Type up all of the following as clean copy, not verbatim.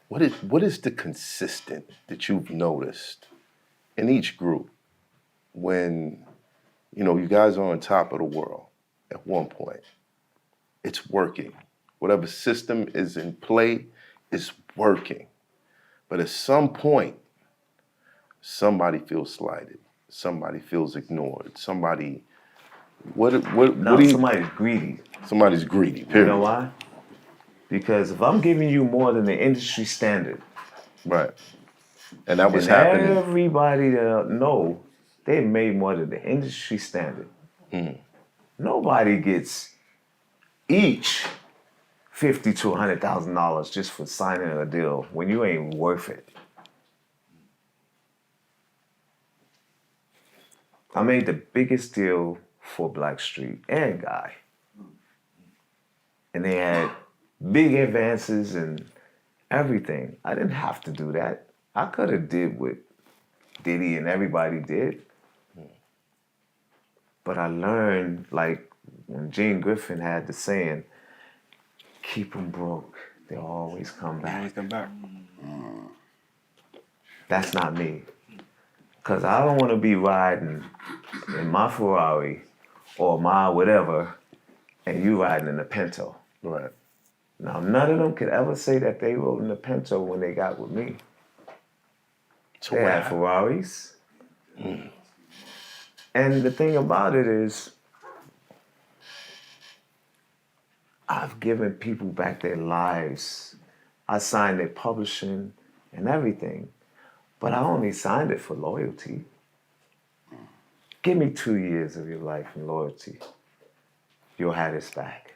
what is the consistent that you've noticed in each group when you guys are on top of the world at one point? It's working. Whatever system is in play is working. But at some point, somebody feels slighted. Somebody feels ignored. Somebody, what do you? Somebody's greedy. Somebody's greedy. Period. You know why? Because if I'm giving you more than the industry standard, right, and that was and happening. Everybody that know they made more than the industry standard. Nobody gets each $50,000 to $100,000 just for signing a deal when you ain't worth it. I made the biggest deal for Blackstreet and Guy. And they had big advances and everything. I didn't have to do that. I could have did what Diddy and everybody did. But I learned, like when Gene Griffin had the saying, keep them broke, they'll always come back. Always come back. That's not me. Because I don't want to be riding in my Ferrari or my whatever and you riding in a Pinto. Right. Now, none of them could ever say that they rode in a Pinto when they got with me. So they had Ferraris. And the thing about it is, I've given people back their lives. I signed their publishing and everything. But I only signed it for loyalty. Give me 2 years of your life in loyalty. You'll have this back.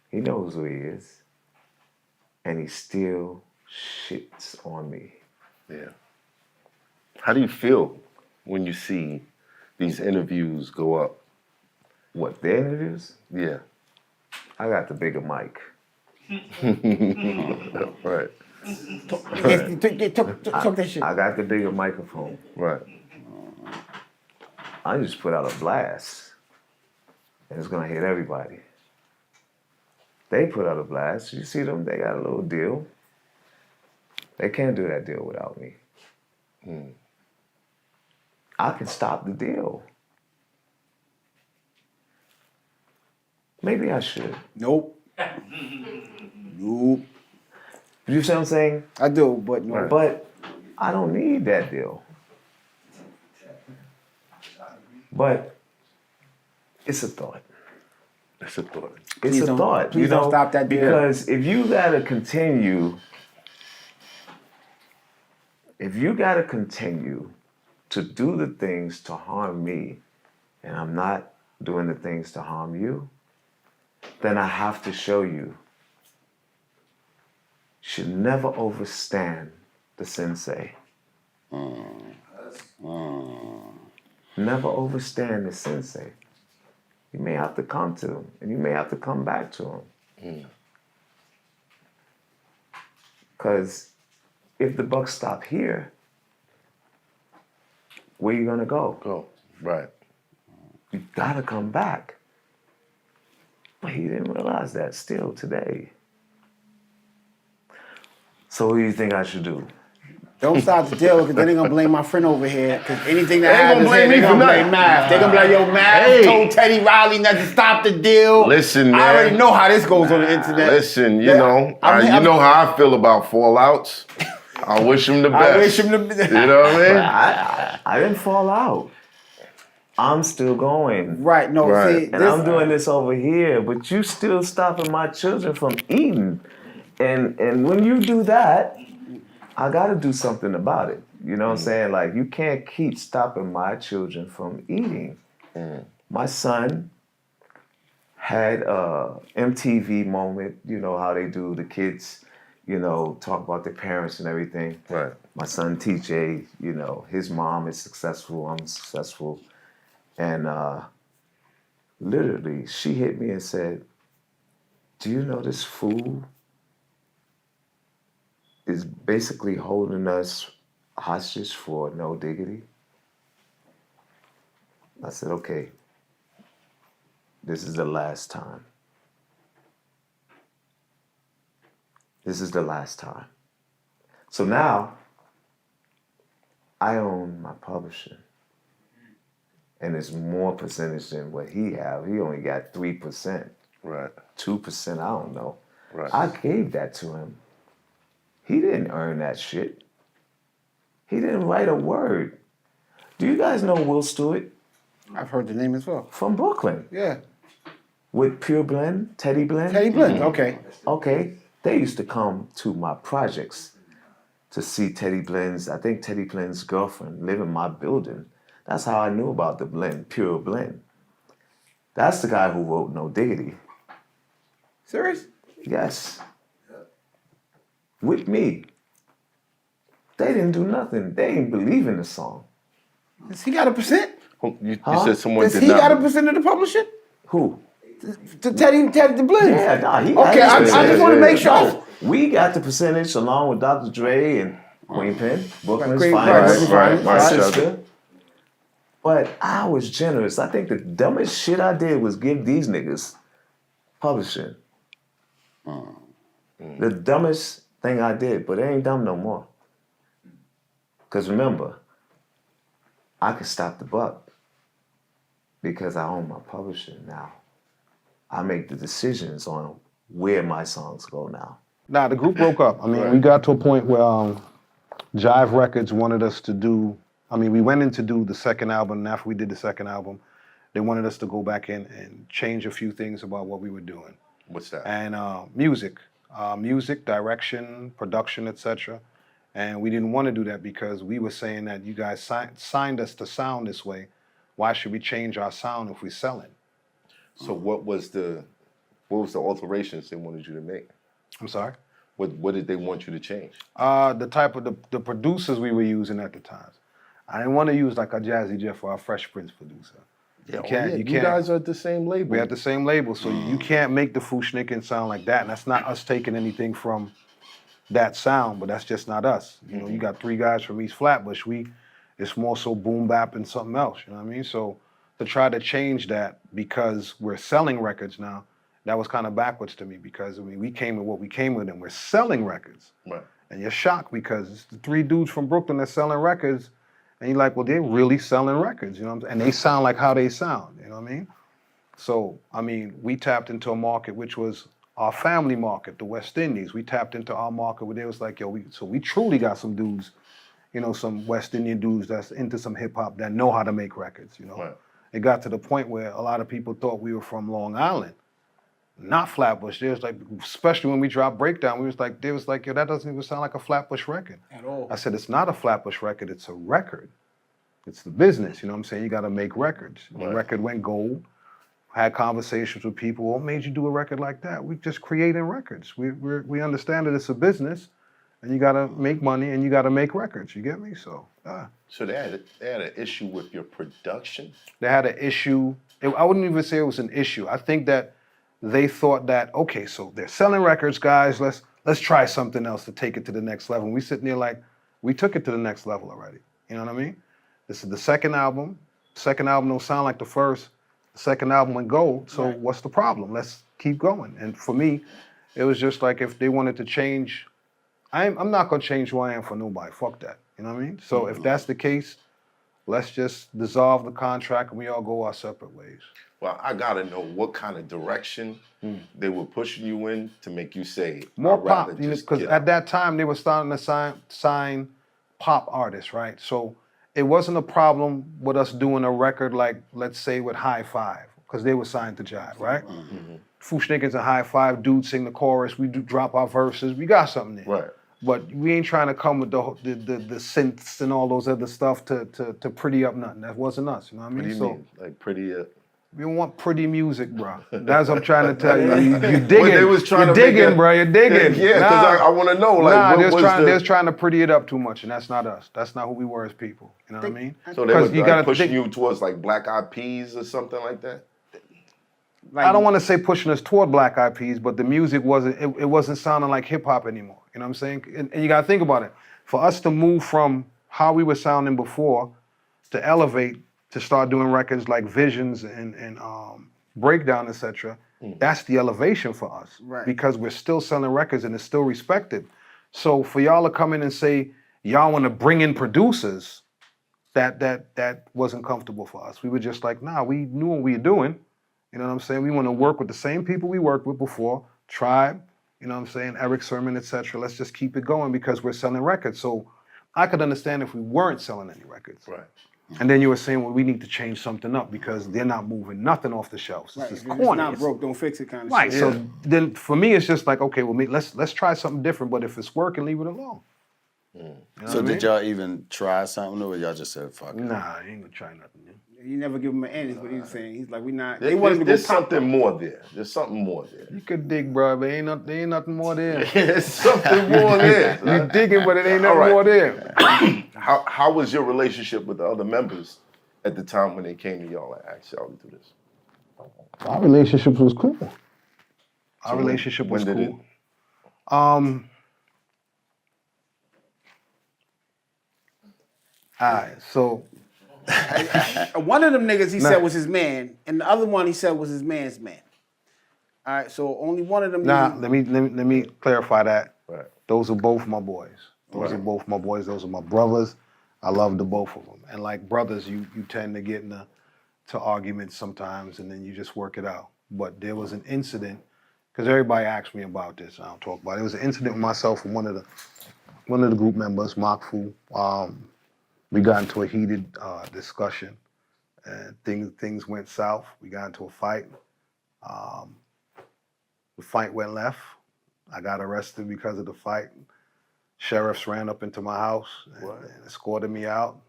He knows who he is. And he still shits on me. Yeah. How do you feel when you see these interviews go up? What, their interviews? Yeah. I got the bigger mic. Right. Talk that shit. I got the bigger microphone. Right. I just put out a blast. And it's gonna hit everybody. They put out a blast. You see them, they got a little deal. They can't do that deal without me. I can stop the deal. Maybe I should. Nope. Nope. You see what I'm saying? I do, but no. But I don't need that deal. But it's a thought. It's a thought. It's a thought. Please don't stop that deal. Because if you gotta continue to do the things to harm me, and I'm not doing the things to harm you, then I have to show you. Should never overstand the sensei. Never overstand the sensei. You may have to come to him, and you may have to come back to him. Because if the buck stop here, where you gonna go? Go. Right. You gotta come back. But he didn't realize that still today. So what do you think I should do? Don't stop the deal, because then they're going to blame my friend over here. Because anything that They ain't happens gonna here, blame me they're for going to blame nothing. Math. They're going to be like, yo, Math Hey. told Teddy Riley not to stop the deal. Listen, man. I already know how this goes on the internet. Listen, you Yeah, know, I'm- you know how I feel about fallouts. I wish him the best. I wish him the best. You know what I mean? I didn't fall out. I'm still going. Right, no, Right. see. And I'm doing this over here, but you still stopping my children from eating. And when you do that, I gotta do something about it. You know what I'm saying? Like, you can't keep stopping my children from eating. My son had a MTV moment, you know how they do, the kids, you know, talk about their parents and everything. Right. My son TJ, you know, his mom is successful, I'm successful. And literally, she hit me and said, do you know this fool is basically holding us hostage for no diggity? I said, okay, this is the last time. This is the last time. So now, I own my publishing. And it's more percentage than what he have. He only got 3%. Right. 2%, I don't know. Right. I gave that to him. He didn't earn that shit. He didn't write a word. Do you guys know Will Stewart? I've heard the name as well. From Brooklyn. Yeah. With Pure Blend, Teddy Blend. Teddy Blend, okay. Okay. They used to come to my projects to see Teddy Blend's, I think Teddy Blend's girlfriend live in my building. That's how I knew about the blend, Pure Blend. That's the guy who wrote No Diggity. Serious? Yes. With me. They didn't do nothing. They didn't believe in the song. Does he got a percent? You said someone Does did he not. got a percent of the publishing? Who? Teddy the Blend. Yeah, nah, he Okay, got I his just want to make sure. No, we got the percentage along with Dr. Dre and Queen Pen, Brooklyn's Right, finest, right, my right. sister. But I was generous. I think the dumbest shit I did was give these niggas publishing. The dumbest thing I did, but it ain't dumb no more. Because remember, I could stop the buck because I own my publishing now. I make the decisions on where my songs go now. Nah, the group broke up. I mean, we got to a point where Jive Records wanted us to do, we went in to do the second album, and after we did the second album, they wanted us to go back in and change a few things about what we were doing. What's that? And music, direction, production, etc. And we didn't want to do that because we were saying that you guys signed us to sound this way. Why should we change our sound if we're selling? So what was the alterations they wanted you to make? I'm sorry? What did they want you to change? The type of the producers we were using at the time. I didn't want to use like a Jazzy Jeff or a Fresh Prince producer. You guys are at the same label. We're at the same label, so you can't make the Fushnikin sound like that. And that's not us taking anything from that sound, but that's just not us. You know, you got three guys from East Flatbush. It's more so boom bap and something else. You know what I mean? So to try to change that because we're selling records now, that was kind of backwards to me because we came with what we came with and we're selling records. Right. And you're shocked because it's the three dudes from Brooklyn that's selling records. And you're like, well, they're really selling records, you know what I'm saying? And they sound like how they sound, you know what I mean? So, we tapped into a market which was our family market, the West Indies. We tapped into our market where they was like, we truly got some dudes, you know, some West Indian dudes that's into some hip hop that know how to make records, you know? Right. It got to the point where a lot of people thought we were from Long Island, not Flatbush. They was like, especially when we dropped Breakdown, they was like, yo, that doesn't even sound like a Flatbush record. At all. I said, it's not a Flatbush record, it's a record. It's the business, you know what I'm saying? You gotta make records. The Right. record went gold, had conversations with people, what made you do a record like that? We just creating records. We understand that it's a business and you gotta make money and you gotta make records, you get me? So they had an issue with your production? they had an issue. I wouldn't even say it was an issue. I think that they thought that, okay, so they're selling records, guys, let's try something else to take it to the next level. And we sitting there like, we took it to the next level already. You know what I mean? This is the second album. Second album don't sound like the first. The second album went gold, so what's the problem? Let's keep going. And for me, it was just like if they wanted to change, I'm not gonna change who I am for nobody. Fuck that. You know what I mean? So if that's the case, let's just dissolve the contract and we all go our separate ways. Well, I gotta know what kind of direction they were pushing you in to make you say More I'd rather pop, you know, just because get at out. that time they were starting to sign pop artists, right? So it wasn't a problem with us doing a record like, let's say, with High Five, because they were signed to Jive, right? Fushnikin's and High Five, dudes sing the chorus, we do drop our verses, we got something there. Right. But we ain't trying to come with the synths and all those other stuff to pretty up nothing. That wasn't us, you know what I mean? What do you mean? Like pretty? We don't want pretty music, bro. That's what I'm trying to tell you. You digging, they was trying you're to make digging, it- bro. You're digging. Yeah, because I want to know, like, Nah, what was they're trying to pretty it up too much, and that's not us. That's not who we were as people. You know what I mean? So they were you gotta pushing think- you towards like Black Eyed Peas or something like that? I don't want to say pushing us toward Black Eyed Peas, but the music wasn't sounding like hip hop anymore. You know what I'm saying? And you gotta think about it. For us to move from how we were sounding before to elevate to start doing records like Visions and Breakdown, etc. That's the elevation for us, Right. because we're still selling records and it's still respected. So for y'all to come in and say y'all want to bring in producers, that wasn't comfortable for us. We were just like, nah, we knew what we were doing. You know what I'm saying? We want to work with the same people we worked with before, Tribe, you know what I'm saying, Eric Sermon, etc. Let's just keep it going because we're selling records. So I could understand if we weren't selling any records. Right. And then you were saying, well, we need to change something up because they're not moving nothing off the shelves. Right, This is if corny. it's not broke, don't fix it kind of Right. shit. So then for me, it's just like, okay, well, let's try something different. But if it's working, leave it alone. You know So what I did mean? y'all even try something, or y'all just said fuck it? Nah, I ain't gonna try nothing new. You never give him an end, is what he was saying. He's like, we not. They There's, wanted to go there's pop something more there. There's something more there. You could dig, bro, but there ain't nothing more there. There's something more there. You digging, but it ain't All nothing right. more there. How was your relationship with the other members at the time when they came to y'all and asked y'all to do this? Our relationship was cool. Our So relationship was when did cool. All right, so One of them niggas he Nah. said was his man, and the other one he said was his man's man. All right, so only one of them. nah, niggas, let me clarify that. Right. Those are both my boys. Those are Right. both my boys. Those are my brothers. I love the both of them. And like brothers, you tend to get into arguments sometimes, and then you just work it out. But there was an incident because everybody asked me about this. I don't talk about it. It was an incident with myself and one of the group members, Mark Fu. We got into a heated discussion, and things went south. We got into a fight. The fight went left. I got arrested because of the fight. Sheriffs ran up into my house and escorted me out.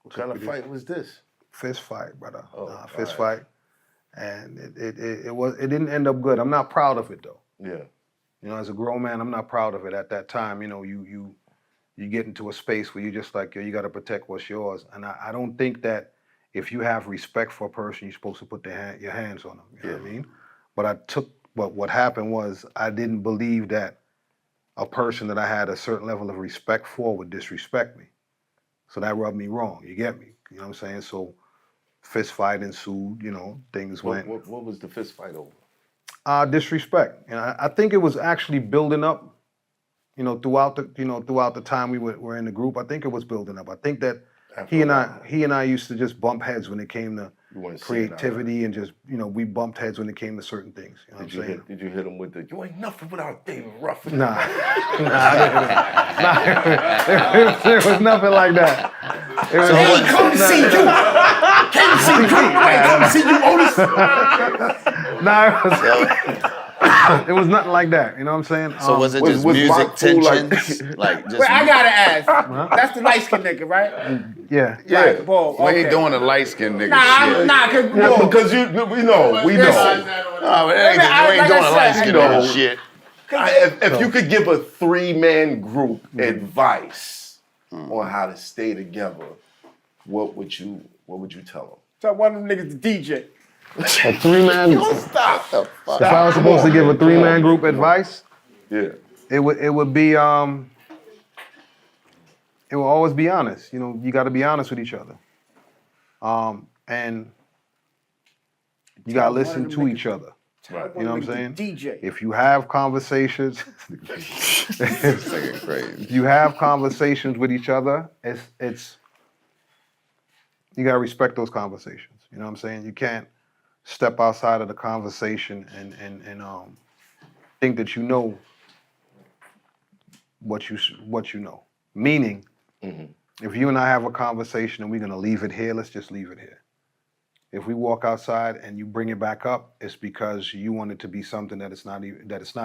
What kind of fight was this? Fist fight, brother. Oh, Fist all right. fight. And it didn't end up good. I'm not proud of it though. Yeah. You know, as a grown man, I'm not proud of it. At that time, you know, you get into a space where you just like, yo, you got to protect what's yours. And I don't think that if you have respect for a person, you're supposed to put your hands on them. You know what I mean? But what happened was I didn't believe that a person that I had a certain level of respect for would disrespect me. So that rubbed me wrong. You get me? You know what I'm saying? So fist fight ensued. You know, things went. What was the fist fight over? Disrespect. And I think it was actually building up. You know, throughout the time we were in the group, I think it was building up. I think that After he a and while. I used to just bump heads when it came to You weren't seeing eye to eye. creativity and just, you know, we bumped heads when it came to certain things. You know what I'm saying? Did you hit him with the you ain't nothing without David Ruffin? Nah, there was nothing like that. It was, hey, come see you. Come see you, Otis. it was nothing like that. You know what I'm saying? So was it was- just was music Mark Fool like- tensions? Like just Wait, I gotta ask. That's the light skinned nigga, right? Yeah. Yeah. Paul, We okay. ain't doing the light skinned nigga Nah, shit. nah, cause Yeah, Paul, because we know. No, but it ain't, I- you ain't like doing I the light said, skinned you know, nigga shit. If you could give a 3-man group advice on how to stay together, what would you tell them? tell one of them niggas the DJ. A 3-man. Stop the fuck. If I was supposed to give a 3-man group advice, Yeah. it would be it will always be honest. You know, you got to be honest with each other, and you got to listen to each other. Right. You know what I'm saying? DJ. If you have conversations, This nigga crazy. if you have conversations with each other, it's you gotta respect those conversations. You know what I'm saying? You can't step outside of the conversation and think that you know what you know. Meaning, if you and I have a conversation and we're gonna leave it here, let's just leave it here. If we walk outside and you bring it back up, it's because you want it to be something that it's not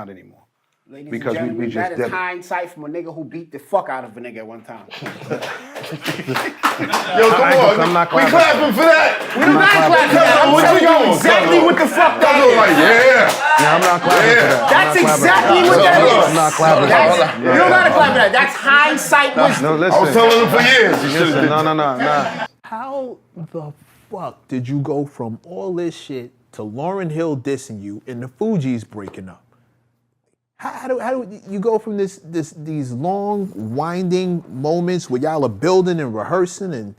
anymore. Ladies Because we and gentlemen, just that did is it. hindsight from a nigga who beat the fuck out of a nigga at one time. Yo, come on. I'm not we clapping. clapping for that. We not clapping that. I'm What telling you you doing, exactly Cuzzo? what the fuck that Cuzzo is. like, yeah. Yeah, I'm not clapping for that. That's I'm not clapping exactly for what that. that is. I'm not clapping for That's, that. you don't gotta clap for that. That's hindsight wisdom. No, I was listen. telling him for years. You should Listen, have no. How the fuck did you go from all this shit to Lauryn Hill dissing you and the Fugees breaking up? How do you go from these long winding moments where y'all are building and rehearsing and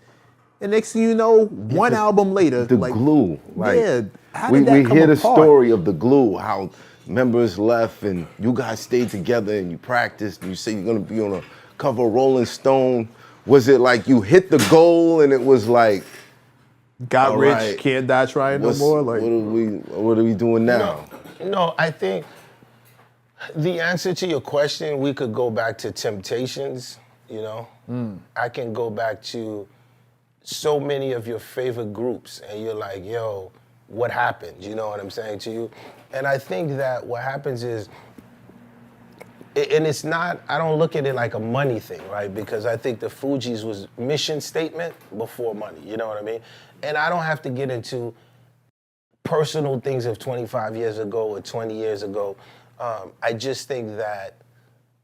next thing you know, one album later, The like, glue. Like, yeah, how we did that come hear the apart? story of the glue, how members left and you guys stayed together and you practiced and you say you're gonna be on a cover of Rolling Stone, was it like you hit the goal and it was like, Got all rich, right, can't die trying no more? Like, what are we doing now? No, I think the answer to your question, we could go back to Temptations, you know? I can go back to so many of your favorite groups and you're like, yo, what happened? You know what I'm saying to you? And I think that what happens is, and it's not, I don't look at it like a money thing, right? Because I think the Fugees was mission statement before money, you know what I mean? And I don't have to get into personal things of 25 years ago or 20 years ago. I just think that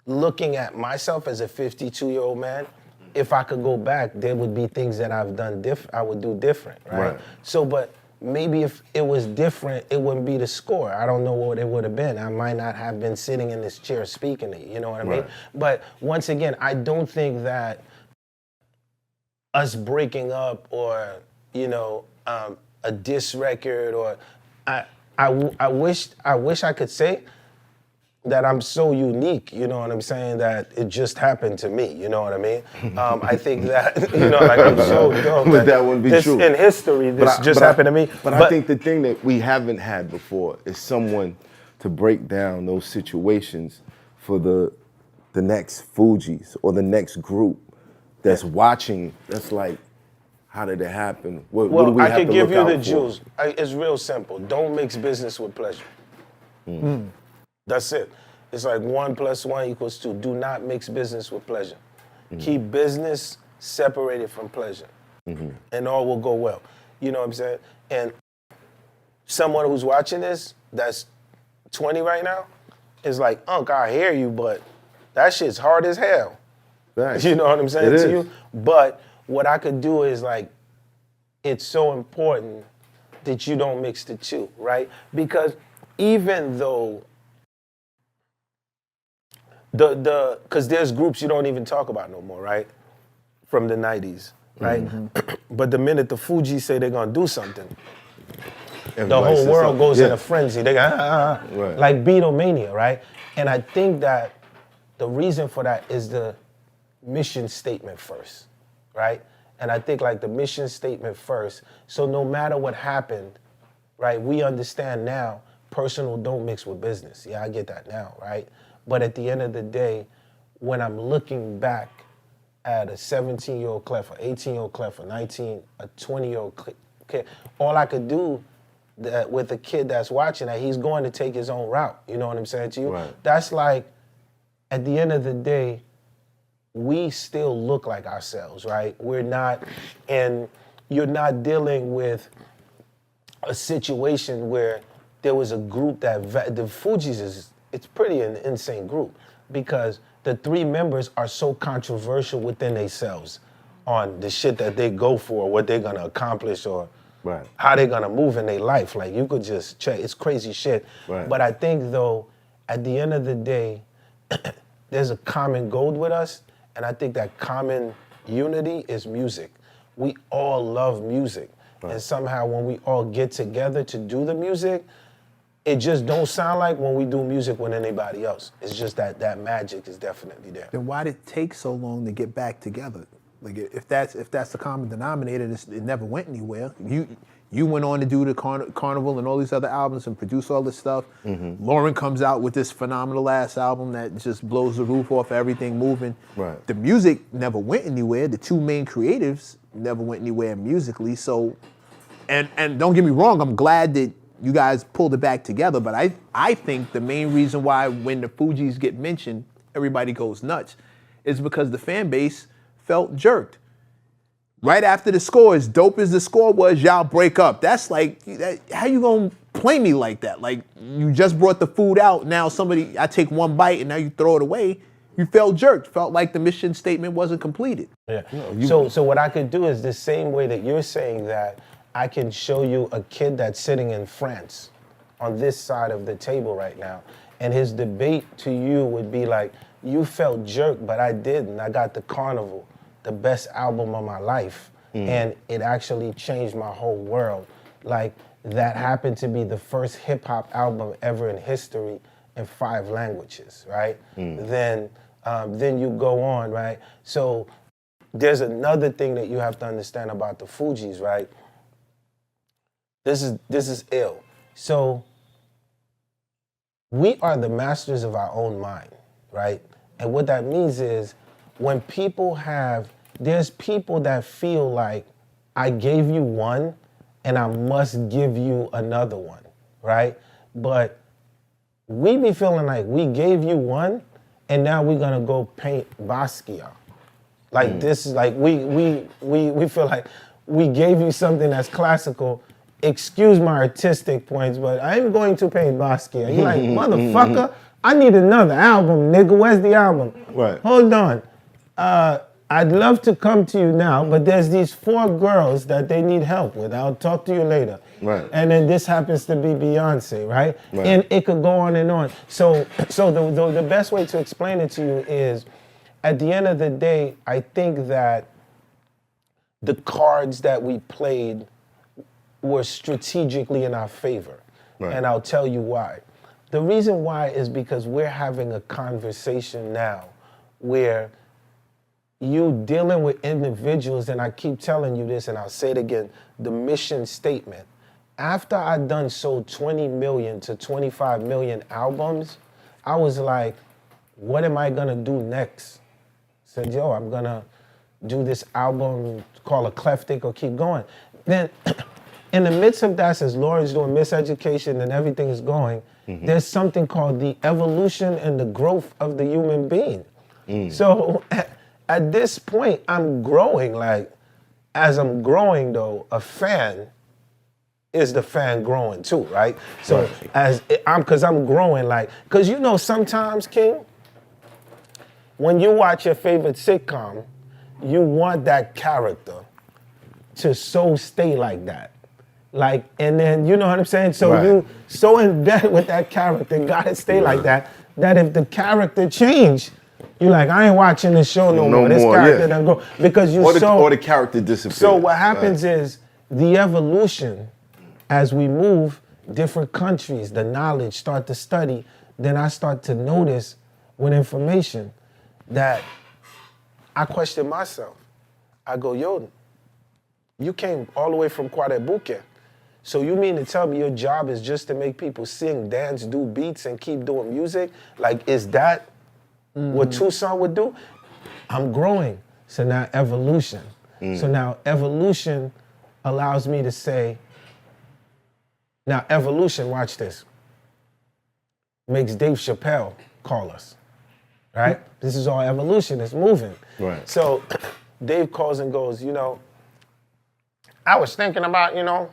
looking at myself as a 52-year-old man, if I could go back, there would be things that I've done I would do different, right? So, but maybe if it was different, it wouldn't be the score. I don't know what it would have been. I might not have been sitting in this chair speaking to you, you know what I mean? But once again, I don't think that us breaking up or, you know, a diss record or, I wish I could say that I'm so unique, you know what I'm saying, that it just happened to me, you know what I mean? I think that, you know, like I'm so dope. But that wouldn't be this, true. In history, this just happened to me. But I think the thing that we haven't had before is someone to break down those situations for the next Fugees or the next group that's watching, that's like, how did it happen? What do we I have can to give look you out the for? jewels. It's real simple. Don't mix business with pleasure. That's it. It's like 1 + 1 = 2. Do not mix business with pleasure. Keep business separated from pleasure, and all will go well. You know what I'm saying? And someone who's watching this that's 20 right now is like, Unc, I hear you, but that shit's hard as hell. Right. You know what I'm saying It to is. you? But what I could do is like, it's so important that you don't mix the two, right? Because even though because there's groups you don't even talk about no more, right? From the 90s, right? But the minute the Fugees say they're gonna do something, the Everybody whole says world something. goes Yeah. in a frenzy. They go, Right. like Beatlemania, right? And I think that the reason for that is the mission statement first, right? And I think like the mission statement first, so no matter what happened, right, we understand now personal don't mix with business. Yeah, I get that now, right? But at the end of the day, when I'm looking back at a 17-year-old Clef, an 18-year-old Clef, a 19, a 20-year-old kid, all I could do that with a kid that's watching that, he's going to take his own route. You know what I'm saying to you? Right. That's like, at the end of the day, we still look like ourselves, right? We're not, and you're not dealing with a situation where there was a group that, the Fugees it's pretty an insane group because the 3 members are so controversial within themselves on the shit that they go for, what they're gonna accomplish or how they're gonna move in their life. Like you could just check, it's crazy shit. Right. But I think though, at the end of the day, there's a common goal with us, and I think that common unity is music. We all love music. And somehow when we all get together to do the music, it just don't sound like when we do music with anybody else. It's just that magic is definitely there. then why did it take so long to get back together? Like if that's the common denominator, it never went anywhere. You went on to do the Carnival and all these other albums and produce all this stuff. Lauren comes out with this phenomenal ass album that just blows the roof off everything moving. Right. The music never went anywhere. The 2 main creatives never went anywhere musically. So, and don't get me wrong, I'm glad that you guys pulled it back together, but I think the main reason why when the Fugees get mentioned, everybody goes nuts is because the fan base felt jerked. Right after the score, as dope as the score was, y'all break up. That's like, how you gonna play me like that? Like, you just brought the food out, now I take 1 bite and now you throw it away. You felt jerked, felt like the mission statement wasn't completed. Yeah. So what I could do is the same way that you're saying that, I can show you a kid that's sitting in France on this side of the table right now. And his debate to you would be like, you felt jerked, but I didn't. I got the Carnival, the best album of my life. And it actually changed my whole world. Like, that happened to be the first hip hop album ever in history in 5 languages, right? Then you go on, right? So there's another thing that you have to understand about the Fugees, right? This is ill. So we are the masters of our own mind, right? And what that means is when there's people that feel like I gave you one and I must give you another one, right? But we be feeling like we gave you one and now we're gonna go paint Basquiat. Like this is like we feel like we gave you something that's classical. Excuse my artistic points, but I'm going to paint Basquiat. You're like, motherfucker, I need another album, nigga. Where's the album? Right. Hold on. I'd love to come to you now, but there's these 4 girls that they need help with. I'll talk to you later. Right. And then this happens to be Beyonce, right? Right. And it could go on and on. So the best way to explain it to you is, at the end of the day, I think that the cards that we played were strategically in our favor. Right. And I'll tell you why. The reason why is because we're having a conversation now where you dealing with individuals, and I keep telling you this and I'll say it again, the mission statement. After I done sold 20 million to 25 million albums, I was like, what am I gonna do next? Said, yo, I'm gonna do this album called Eclectic or keep going. Then in the midst of that, as Lauren's doing miseducation and everything is going, there's something called the evolution and the growth of the human being. So at this point, I'm growing. Like, as I'm growing though, a fan is the fan growing too, right? So cause I'm growing, like, cause you know sometimes, King, when you watch your favorite sitcom, you want that character to so stay like that. Like, and then, you know what I'm saying? So you so in bed with that character, gotta stay like that if the character change, you're like, I ain't watching this show no more. This character done go. Because or the character disappears. So what happens is the evolution, as we move, different countries, the knowledge start to study, then I start to notice with information that I question myself. I go, yo, you came all the way from Kwarebuke. So you mean to tell me your job is just to make people sing, dance, do beats, and keep doing music? Like, is that what Tucson would do? I'm growing. So now evolution. So now evolution allows me to say, now evolution, watch this, makes Dave Chappelle call us, right? This is all evolution, it's moving. Right. So Dave calls and goes, you know, I was thinking about, you know.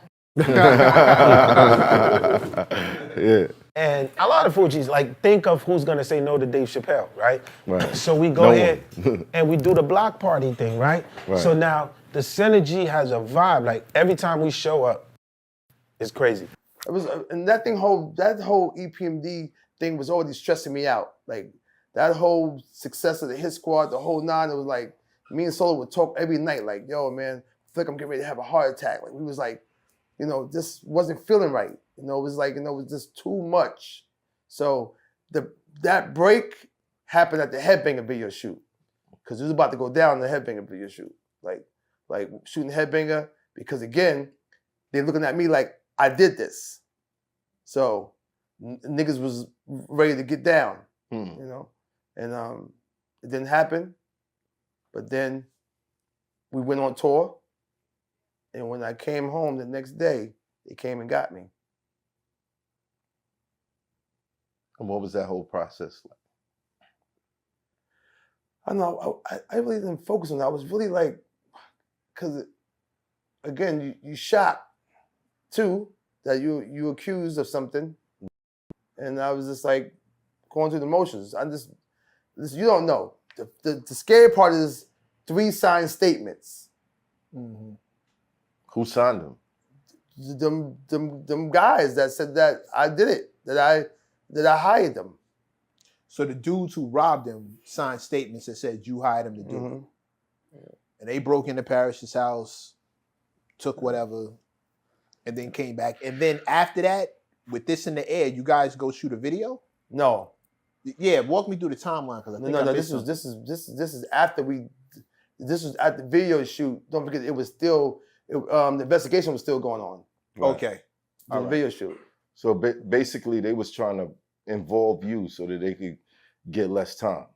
Yeah. And a lot of Fugees, like, think of who's gonna say no to Dave Chappelle, right? Right. So we go No ahead one. and we do the block party thing, right? Right. So now the synergy has a vibe. Like, every time we show up, it's crazy. It was, and that whole EPMD thing was already stressing me out. Like, that whole success of the Hit Squad, the whole 9, it was like, me and Solo would talk every night, like, yo, man, I feel like I'm getting ready to have a heart attack. Like, we was like, you know, this wasn't feeling right. You know, it was like, you know, it was just too much. So that break happened at the Headbanger video shoot. Because it was about to go down the Headbanger video shoot. Like shooting Headbanger, because again, they're looking at me like I did this. So niggas was ready to get down, you know? And it didn't happen. But then we went on tour. And when I came home the next day, they came and got me. And what was that whole process like? I don't know. I really didn't focus on that. I was really like, because again, you shocked too that you accused of something, and I was just like going through the motions. You don't know. The scary part is 3 signed statements. Mm-hmm. Who signed them? Them guys that said that I did it, that I hired them. So the dudes who robbed him signed statements that said you hired him to do it. Yeah. And they broke into Parrish's house, took whatever. and then came back. And then after that, with this in the air, you guys go shoot a video? No, Yeah, walk me through the timeline because I think I missed something. this is after we. This was at the video shoot. Don't forget, it was still the investigation was still going on. Okay. The video shoot. So basically, they was trying to involve you so that they could get less time.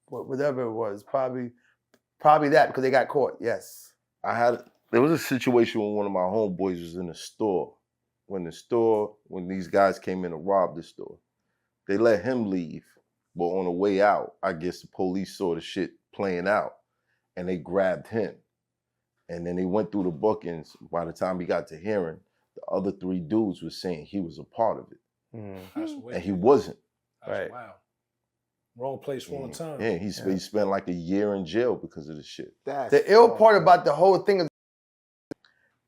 Whatever it was, probably that because they got caught. Yes. There was a situation when one of my homeboys was in the store. When these guys came in to rob the store, they let him leave. But on the way out, I guess the police saw the shit playing out and they grabbed him. And then they went through the bookings. By the time he got to hearing, the other 3 dudes were saying he was a part of it. That's And wicked. he wasn't. Right. Wow. Wrong place, wrong time. Yeah, he spent like a year in jail because of this shit. The ill part about the whole thing is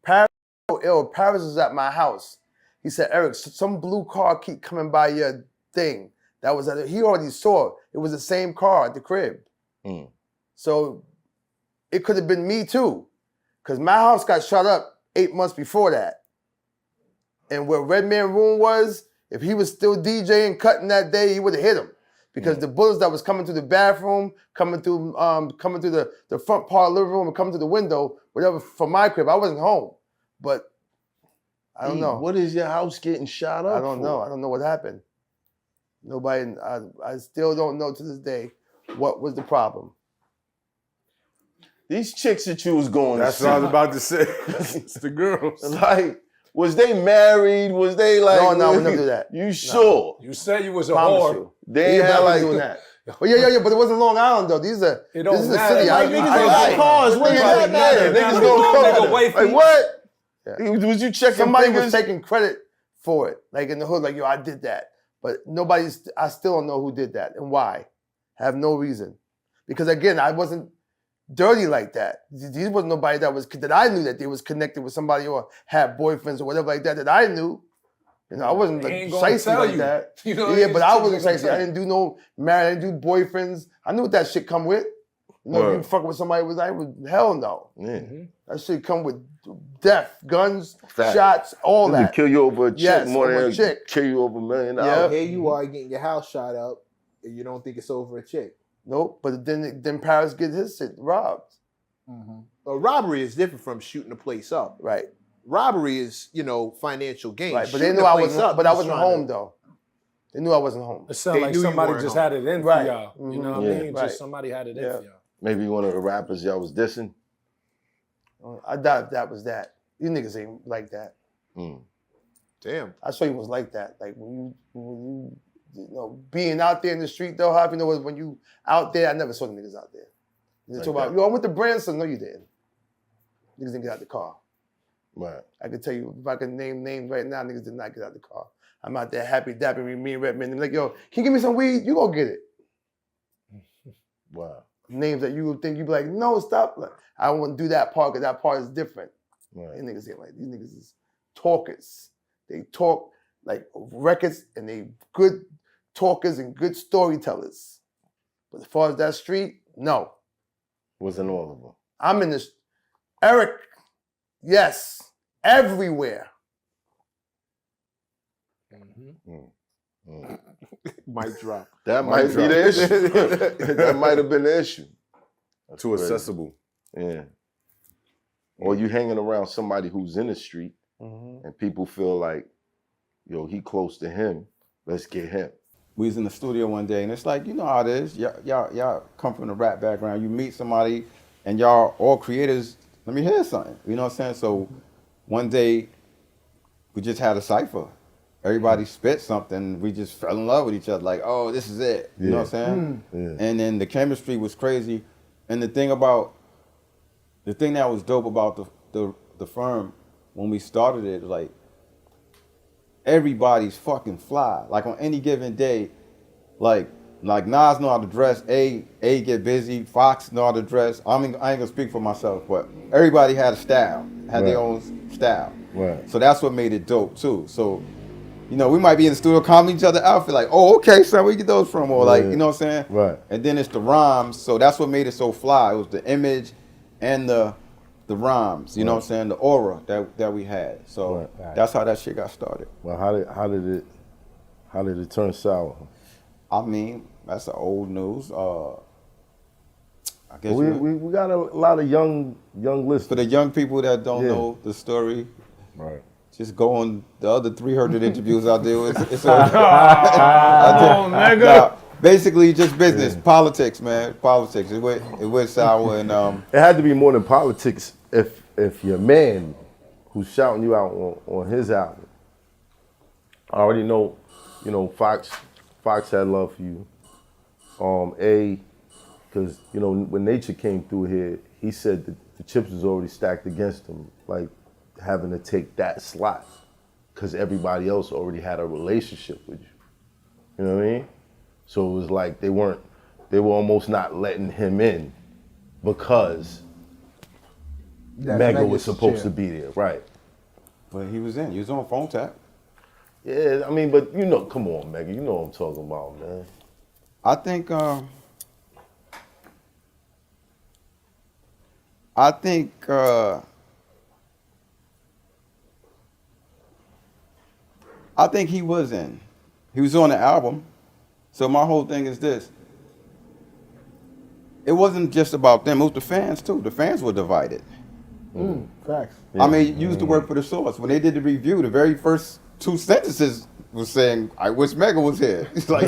Paris was so ill. Paris was at my house. He said, Eric, some blue car keep coming by your thing. That was he already saw it. It was the same car at the crib. So it could have been me too. Because my house got shot up 8 months before that. And where Redman Room was, if he was still DJing, cutting that day, he would have hit him. Because the bullets that was coming through the bathroom, coming through the front part of the living room and coming through the window, whatever, from my crib, I wasn't home. But I don't know. What is your house getting shot up I don't know. I don't know what happened. Nobody, I still don't know to this day what was the problem. These chicks that you was going That's to what I see, was about to say. It's the girls. like, was they married? Was they like? No, we never do that. You sure? You said you was a Promise whore. you. They We had never like doing that. But yeah, but it wasn't Long Island though. This It don't is a matter. city. Like, niggas got cars. What does that matter? Niggas Nigga, gonna come. wifey. Like what? Yeah. Was you checking Somebody fingers? was taking credit for it, like in the hood, like, yo, I did that. But I still don't know who did that and why. I have no reason. Because again, I wasn't dirty like that. These wasn't nobody that I knew that they was connected with somebody or had boyfriends or whatever like that I knew. You know, I wasn't He like ain't gonna shicey tell like you. that. You know, Yeah, he's but I just wasn't gonna shicey. tell I didn't do no marriage, I didn't do boyfriends. I knew what that shit come with. You know, if you fucking with somebody was like, hell no. Yeah. That shit come with death, guns, Fact. shots, all They that. kill you over a chick Yes, more over a than chick. kill you over $1 million. Yep. Here you are getting your house shot up, and you don't think it's over a chick. Nope, but then Paris get his shit robbed. A robbery is different from shooting the place up. Right, Robbery is, financial gain. right. But they Shooting knew the I place wasn't. up, But I you're wasn't trying home though. They knew I wasn't home. It sounded They like knew you somebody weren't just home. had it in Right. for y'all. You know what Yeah. I mean? Right. Just somebody had it in Yeah. for y'all. Maybe one of the rappers y'all was dissing. I doubt that was that. You niggas ain't like that. Damn. I swear you was like that. Like when you being out there in the street though. How you know when you out there? I never saw the niggas out there. They talk about, yo, I went to Branson. No, you didn't. Niggas didn't get out the car. Right. I could tell you, if I could name names right now, niggas did not get out the car. I'm out there happy dapping with me and Redman. They're like, yo, can you give me some weed? You go get it. Wow. Names that you would think, you'd be like, no, stop. Like, I wouldn't do that part because that part is different. Right. These niggas ain't like, these niggas is talkers. They talk like records and they good talkers and good storytellers. But as far as that street, no. Wasn't all of them. I'm in this, Eric, yes, everywhere. Mic drop. That might be the issue. That might have been the issue. That's Too crazy. accessible. Yeah. Or you hanging around somebody who's in the street and people feel like, yo, he close to him. Let's get him. We was in the studio one day, and it's like, you know how it is. Y'all come from the rap background. You meet somebody, and y'all all creators. Let me hear something. You know what I'm saying? So one day, we just had a cipher. Everybody spit something. We just fell in love with each other. Like, oh, this is it. You know what I'm saying? And then the chemistry was crazy. And the thing that was dope about the firm when we started it, like, everybody's fucking fly. Like on any given day, like Nas know how to dress, A get busy, Fox know how to dress. I ain't gonna speak for myself, but everybody had a style, had their own style. Right. So that's what made it dope too. So, we might be in the studio calling each other outfit, like, oh, okay, son, where you get those from? Or like, you know what I'm saying? Right. And then it's the rhymes, so that's what made it so fly. It was the image and the the rhymes, you know what I'm saying, the aura that we had. So that's how that shit got started. Well, how did it turn sour? I mean, that's the old news. I guess We got a lot of young listeners. for the young people that don't know the story, Right. just go on the other 300 interviews I do. It's basically just business, politics, man, politics. It went sour, and It had to be more than politics if your man who's shouting you out on his album, I already know, you know, Fox had love for you. Because, you know, when Nature came through here, he said that the chips was already stacked against him, like having to take that slot because everybody else already had a relationship with you. You know what I mean? So it was like they were almost not letting him in because Mega was supposed to be there, right? but he was in. He was on phone tap. Yeah, I mean, but you know, come on, Mega, you know what I'm talking about, man. I think he was in. He was on the album. So my whole thing is this. It wasn't just about them, it was the fans too. The fans were divided. Facts. I mean, use the word for the source. When they did the review, the very first 2 sentences was saying, I wish Mega was here. It's like,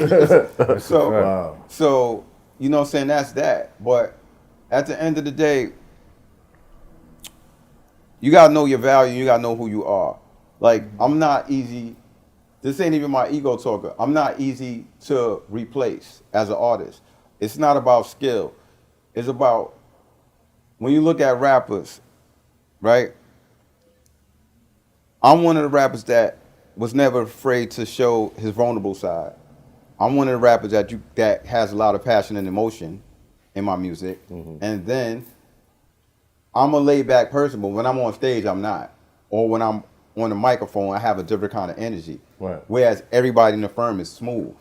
so, you know what I'm saying, that's that. But at the end of the day, you gotta know your value, you gotta know who you are. Like, I'm not easy, this ain't even my ego talker. I'm not easy to replace as an artist. It's not about skill. It's about, when you look at rappers, right? I'm one of the rappers that was never afraid to show his vulnerable side. I'm one of the rappers that has a lot of passion and emotion in my music. And then I'm a laid back person, but when I'm on stage, I'm not. Or when I'm on the microphone, I have a different kind of energy. Right. Whereas everybody in the firm is smooth.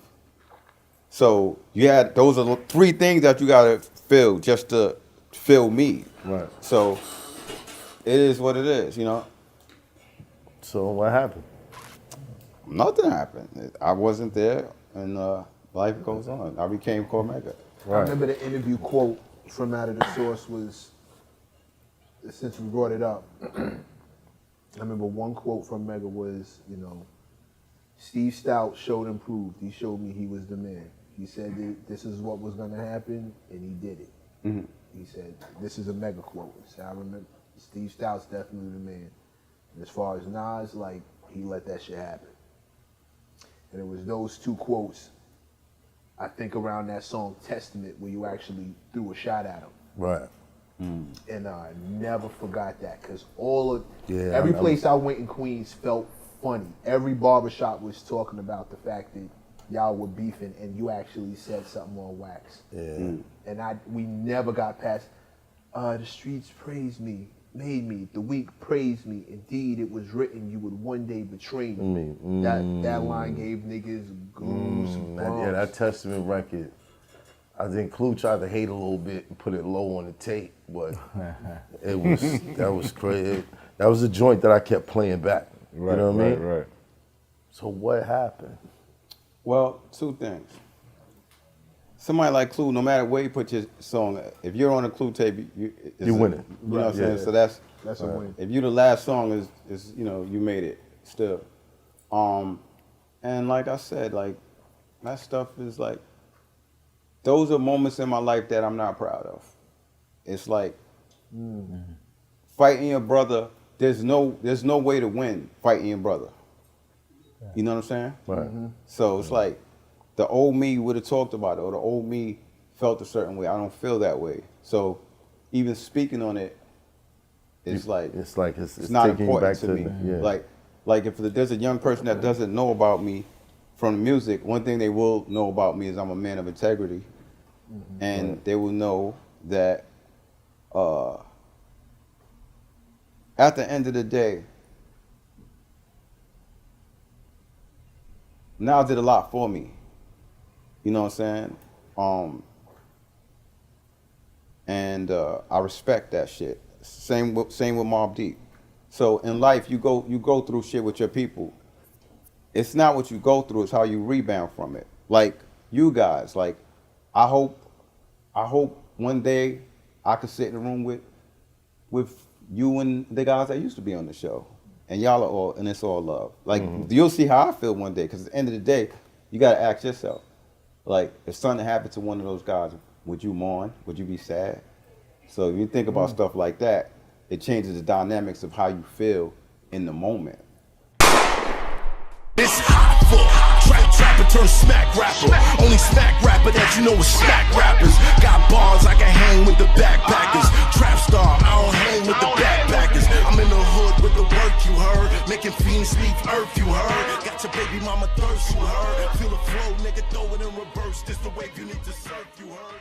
So those are the 3 things that you gotta feel just to feel me. Right. So it is what it is, you know. So what happened? Nothing happened. I wasn't there, and life goes on. I became Cormega. I remember the interview quote from Out of the Source was, since we brought it up, I remember one quote from Mega was, you know, Steve Stout showed and proved. He showed me he was the man. He said that this is what was going to happen, and he did it. He said, this is a Mega quote. He said, I remember Steve Stout's definitely the man. And as far as Nas, like, he let that shit happen. And it was those 2 quotes, I think, around that song Testament, where you actually threw a shot at him. Right. And I never forgot that, because every I'm- place I went in Queens felt funny. Every barbershop was talking about the fact that y'all were beefing and you actually said something on wax. Yeah. And we never got past, the streets praised me, made me, the weak praised me. Indeed, it was written you would one day betray me. That line gave niggas goosebumps. That Testament record, I think Clue tried to hate a little bit and put it low on the tape, but that was crazy. That was a joint that I kept playing back. Right, you know what I mean? right. So what happened? Well, 2 things. Somebody like Clue, no matter where you put your song, if you're on a Clue tape, you win it. You know what I'm saying? So that's a win. If you the last song is you know, you made it still. And like I said, like that stuff is like, those are moments in my life that I'm not proud of. It's like fighting your brother. There's no way to win fighting your brother. You know what I'm saying? Right. So it's like the old me would have talked about it, or the old me felt a certain way. I don't feel that way. So even speaking on it, it's not taking you important back to me. yeah. Like if there's a young person that doesn't know about me from the music, one thing they will know about me is I'm a man of integrity, and they will know that at the end of the day, Nas did a lot for me. You know what I'm saying? And I respect that shit. Same with Mobb Deep. So in life, you go through shit with your people. It's not what you go through; it's how you rebound from it. Like you guys, like I hope one day I could sit in a room with you and the guys that used to be on the show, and y'all are all, and it's all love. Like you'll see how I feel one day, because at the end of the day, you gotta ask yourself, like, if something happened to one of those guys, would you mourn? Would you be sad? So if you think about stuff like that, it changes the dynamics of how you feel in the moment. It's hot for trapper turn smack rapper. Only smack rapper that you know is smack rappers. Got bars, I can hang with the backpackers. Trap star, I don't hang with the backpackers. I'm in the hood with the work, you heard. Making fiends leave earth, you heard. Got your baby mama thirst, you heard. Feel the flow, nigga, throw it in reverse. This the wave you need to surf, you heard.